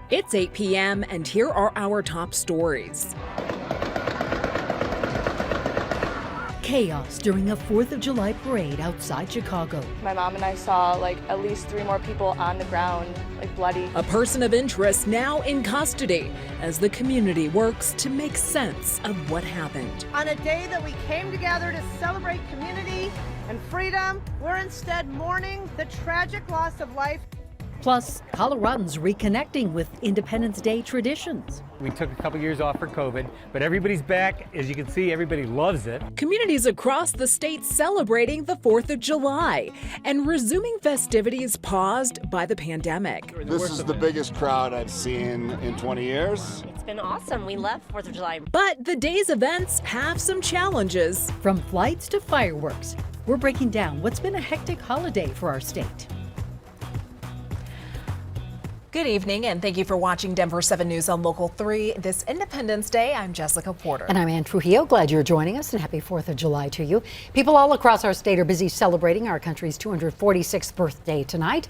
It's 8 p.m. and here are our top stories. Chaos during a 4th of July parade outside Chicago. My mom and I saw at least 3 more people on the ground, bloody. A person of interest now in custody as the community works to make sense of what happened. On a day that we came together to celebrate community and freedom, we're instead mourning the tragic loss of life. Plus, Coloradans reconnecting with Independence Day traditions. We took a couple years off for COVID, but everybody's back. As you can see, everybody loves it. Communities across the state celebrating the 4th of July and resuming festivities paused by the pandemic. This is the biggest crowd I've seen in 20 years. It's been awesome. We love 4th of July. But the day's events have some challenges. From flights to fireworks, we're breaking down what's been a hectic holiday for our state. Good evening, and thank you for watching Denver 7 News on Local 3 this Independence Day. I'm Jessica Porter. And I'm Ann Trujillo. Glad you're joining us, and happy 4th of July to you. People all across our state are busy celebrating our country's 246th birthday tonight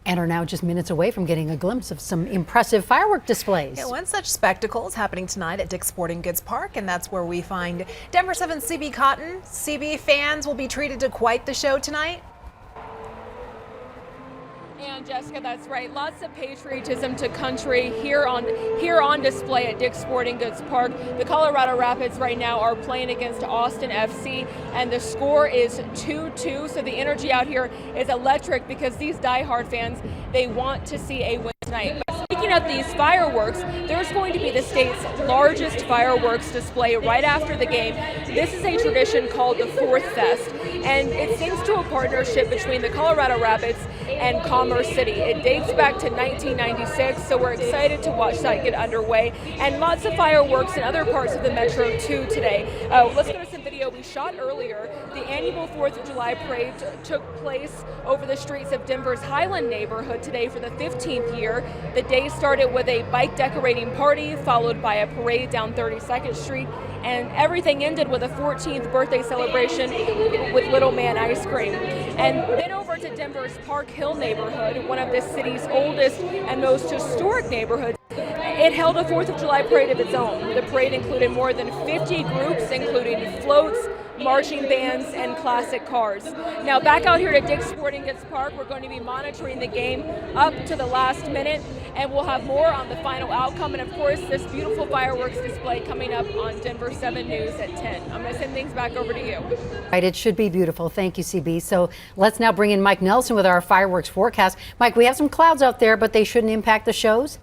and are now just minutes away from getting a glimpse of some impressive firework displays. Yeah, one such spectacle is happening tonight at Dick's Sporting Goods Park, and that's where we find Denver 7 CB Cotton. CB fans will be treated to quite the show tonight. And Jessica, that's right. Lots of patriotism to country here on display at Dick's Sporting Goods Park. The Colorado Rapids right now are playing against Austin FC, and the score is 2-2. So the energy out here is electric because these diehard fans, they want to see a win tonight. But speaking of these fireworks, there's going to be the state's largest fireworks display right after the game. This is a tradition called the Fourth Fest, and it sings to a partnership between the Colorado Rapids and Commerce City. It dates back to 1996, so we're excited to watch that get underway. And lots of fireworks in other parts of the metro too today. Let's go to some video we shot earlier. The annual 4th of July parade took place over the streets of Denver's Highland neighborhood today for the 15th year. The day started with a bike decorating party, followed by a parade down 32nd Street, and everything ended with a 14th birthday celebration with Little Man ice cream. And then over to Denver's Park Hill neighborhood, one of the city's oldest and most historic neighborhoods. It held a 4th of July parade of its own. The parade included more than 50 groups, including floats, marching bands, and classic cars. Now back out here at Dick's Sporting Goods Park, we're going to be monitoring the game up to the last minute, and we'll have more on the final outcome, and of course this beautiful fireworks display coming up on Denver 7 News at 10. I'm going to send things back over to you. Right, it should be beautiful. Thank you, CB. So let's now bring in Mike Nelson with our fireworks forecast. Mike, we have some clouds out there, but they shouldn't impact the shows?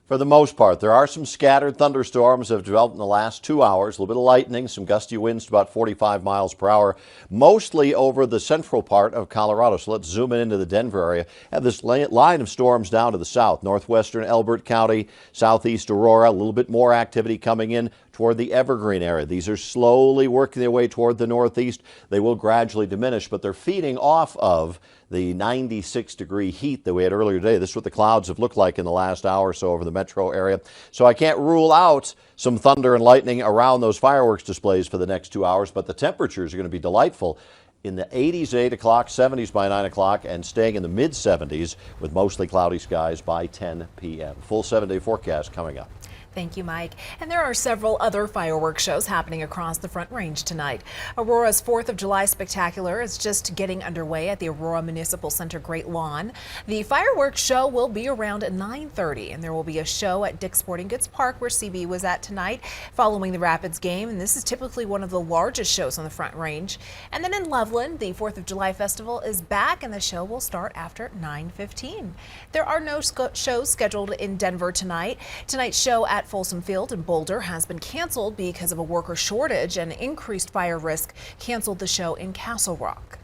For the most part, there are some scattered thunderstorms that have developed in the last 2 hours. A little bit of lightning, some gusty winds to about 45 miles per hour, mostly over the central part of Colorado. So let's zoom in into the Denver area. Have this line of storms down to the south, northwestern Elbert County, southeast Aurora, a little bit more activity coming in toward the Evergreen area. These are slowly working their way toward the northeast. They will gradually diminish, but they're feeding off of the 96-degree heat that we had earlier today. This is what the clouds have looked like in the last hour or so over the metro area. So I can't rule out some thunder and lightning around those fireworks displays for the next 2 hours, but the temperatures are going to be delightful in the 80s at 8 o'clock, 70s by 9 o'clock, and staying in the mid-70s with mostly cloudy skies by 10 p.m. Full 7-day forecast coming up. Thank you, Mike. And there are several other fireworks shows happening across the Front Range tonight. Aurora's 4th of July Spectacular is just getting underway at the Aurora Municipal Center Great Lawn. The fireworks show will be around 9:30, and there will be a show at Dick's Sporting Goods Park where CB was at tonight following the Rapids game, and this is typically one of the largest shows on the Front Range. And then in Loveland, the 4th of July Festival is back, and the show will start after 9:15. There are no shows scheduled in Denver tonight. Tonight's show at Folsom Field in Boulder has been canceled because of a worker shortage and increased fire risk. Canceled the show in Castle Rock.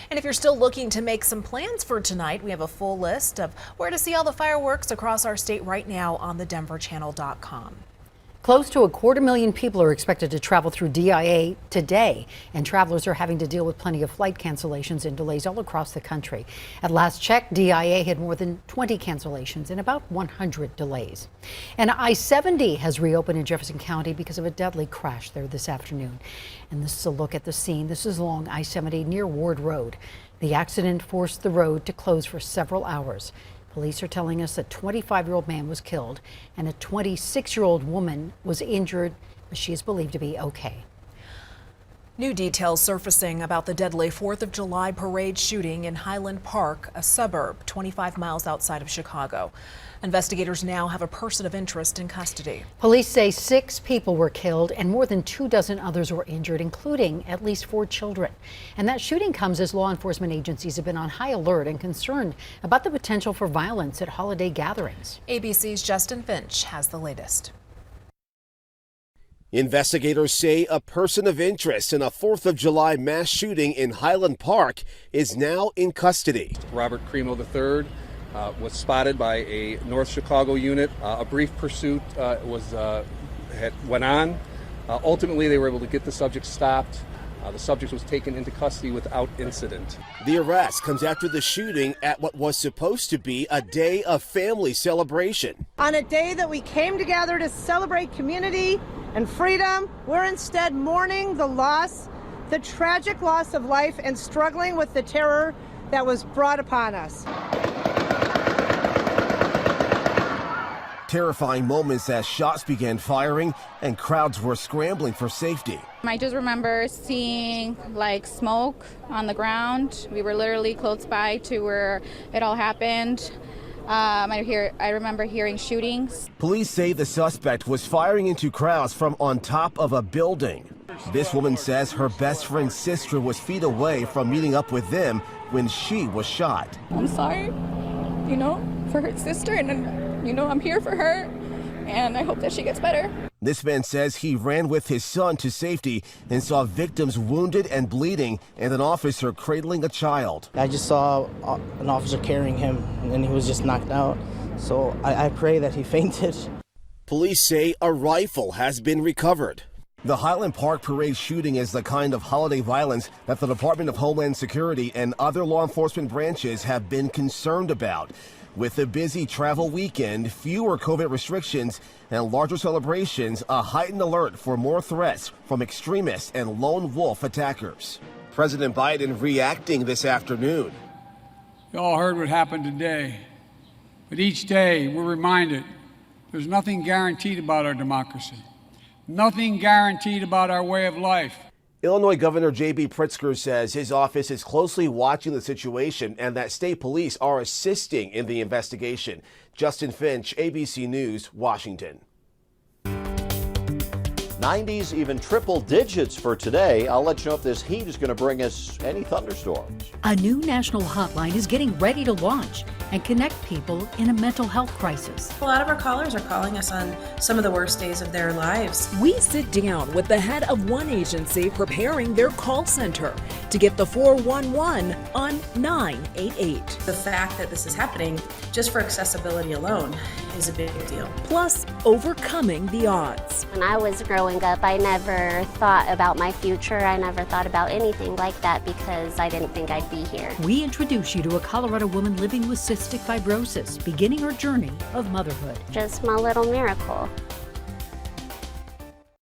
And if you're still looking to make some plans for tonight, we have a full list of where to see all the fireworks across our state right now on thedenverchannel.com. Close to 250,000 people are expected to travel through DIA today, and travelers are having to deal with plenty of flight cancellations and delays all across the country. At last check, DIA had more than 20 cancellations and about 100 delays. And I-70 has reopened in Jefferson County because of a deadly crash there this afternoon. And this is a look at the scene. This is along I-70 near Ward Road. The accident forced the road to close for several hours. Police are telling us a 25-year-old man was killed and a 26-year-old woman was injured, but she is believed to be okay. New details surfacing about the deadly 4th of July parade shooting in Highland Park, a suburb 25 miles outside of Chicago. Investigators now have a person of interest in custody. Police say 6 people were killed and more than 24 others were injured, including at least 4 children. And that shooting comes as law enforcement agencies have been on high alert and concerned about the potential for violence at holiday gatherings. ABC's Justin Finch has the latest. Investigators say a person of interest in a 4th of July mass shooting in Highland Park is now in custody. Robert Cremo III was spotted by a North Chicago unit. A brief pursuit went on. Ultimately, they were able to get the subject stopped. The subject was taken into custody without incident. The arrest comes after the shooting at what was supposed to be a day of family celebration. On a day that we came together to celebrate community and freedom, we're instead mourning the tragic loss of life and struggling with the terror that was brought upon us. Terrifying moments as shots began firing and crowds were scrambling for safety. I just remember seeing like smoke on the ground. We were literally close by to where it all happened. I remember hearing shootings. Police say the suspect was firing into crowds from on top of a building. This woman says her best friend's sister was feet away from meeting up with them when she was shot. I'm sorry, for her sister, and I'm here for her, and I hope that she gets better. This man says he ran with his son to safety and saw victims wounded and bleeding and an officer cradling a child. I just saw an officer carrying him and he was just knocked out. So I pray that he fainted. Police say a rifle has been recovered. The Highland Park parade shooting is the kind of holiday violence that the Department of Homeland Security and other law enforcement branches have been concerned about. With a busy travel weekend, fewer COVID restrictions, and larger celebrations, a heightened alert for more threats from extremists and lone wolf attackers. President Biden reacting this afternoon. You all heard what happened today, but each day we're reminded there's nothing guaranteed about our democracy, nothing guaranteed about our way of life. Illinois Governor J.B. Pritzker says his office is closely watching the situation and that state police are assisting in the investigation. Justin Finch, ABC News, Washington. 90s, even triple digits for today. I'll let you know if this heat is going to bring us any thunderstorms. A new national hotline is getting ready to launch and connect people in a mental health crisis. A lot of our callers are calling us on some of the worst days of their lives. We sit down with the head of one agency preparing their call center to get the 411 on 988. The fact that this is happening just for accessibility alone is a big deal. Plus, overcoming the odds. When I was growing up, I never thought about my future. I never thought about anything like that because I didn't think I'd be here. We introduce you to a Colorado woman living with cystic fibrosis, beginning her journey of motherhood. Just my little miracle.